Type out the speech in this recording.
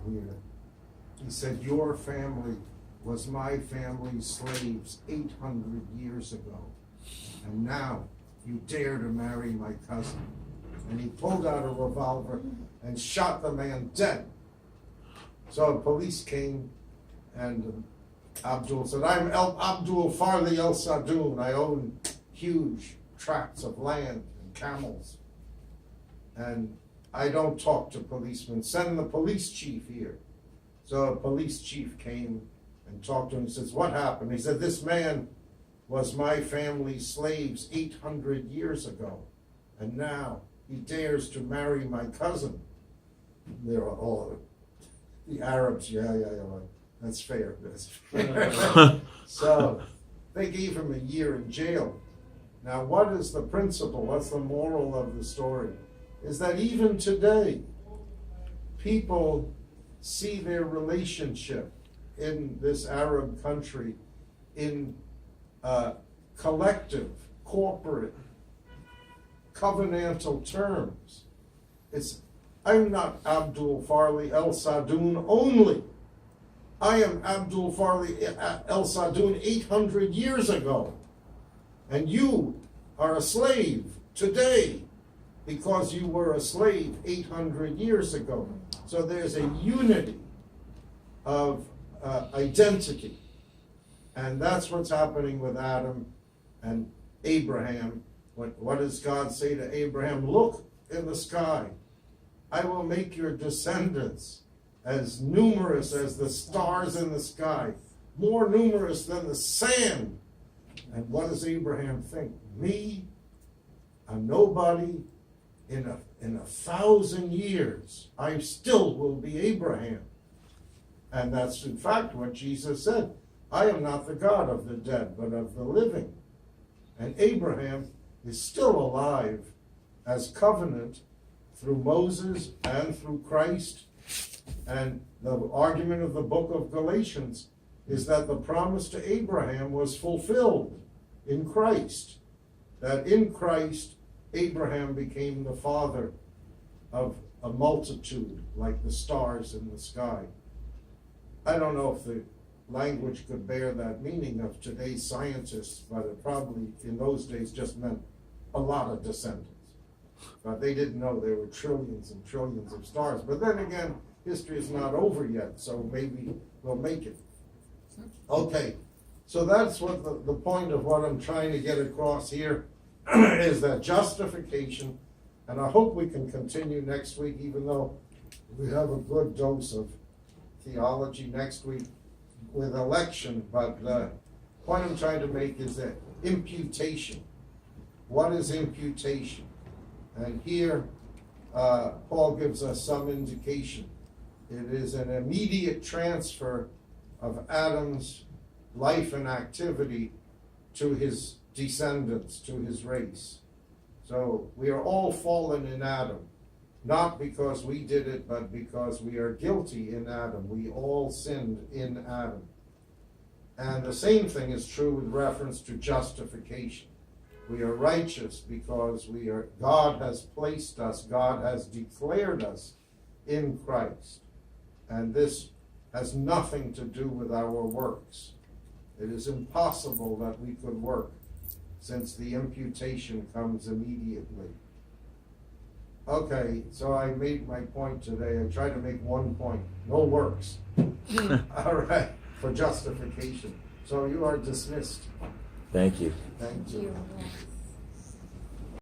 Weird. He said, your family was my family's slaves 800 years ago. And now you dare to marry my cousin. And he pulled out a revolver and shot the man dead. So police came and Abdul said, I'm Abdul Farley El Sadoun. I own huge tracts of land and camels. And I don't talk to policemen. Send the police chief here. So a police chief came and talked to him and says, what happened? He said, this man was my family's slaves 800 years ago. And now he dares to marry my cousin. They're all, the Arabs, yeah, that's fair. That's fair. So they gave him a year in jail. Now what is the principle? What's the moral of the story? Is that even today, people see their relationship in this Arab country in collective, corporate, covenantal terms. I'm not Abdul Farley El Sadoun only. I am Abdul Farley El Sadoun 800 years ago. And you are a slave today because you were a slave 800 years ago. So there's a unity of identity. And that's what's happening with Adam and Abraham. What does God say to Abraham? Look in the sky. I will make your descendants as numerous as the stars in the sky, more numerous than the sand. And what does Abraham think? Me, a nobody, in 1,000 years, I still will be Abraham. And that's in fact what Jesus said. I am not the God of the dead, but of the living. And Abraham is still alive as covenant through Moses and through Christ. And the argument of the book of Galatians is that the promise to Abraham was fulfilled in Christ. That in Christ, Abraham became the father of a multitude like the stars in the sky. I don't know if the language could bear that meaning of today's scientists, but it probably in those days just meant a lot of descendants. But they didn't know there were trillions and trillions of stars. But then again, history is not over yet, so maybe we'll make it. Okay, so that's what the point of what I'm trying to get across here is that justification, and I hope we can continue next week, even though we have a good dose of theology next week with election, but the point I'm trying to make is that imputation. What is imputation? And here, Paul gives us some indication. It is an immediate transfer of Adam's life and activity to his descendants, to his race. So we are all fallen in Adam, not because we did it, but because we are guilty in Adam. We all sinned in Adam. And the same thing is true with reference to justification. We are righteous because God has placed us, God has declared us in Christ. And this has nothing to do with our works. It is impossible that we could work since the imputation comes immediately. Okay, so I made my point today. I tried to make one point. No works. All right, for justification. So you are dismissed. Thank you. Thank you.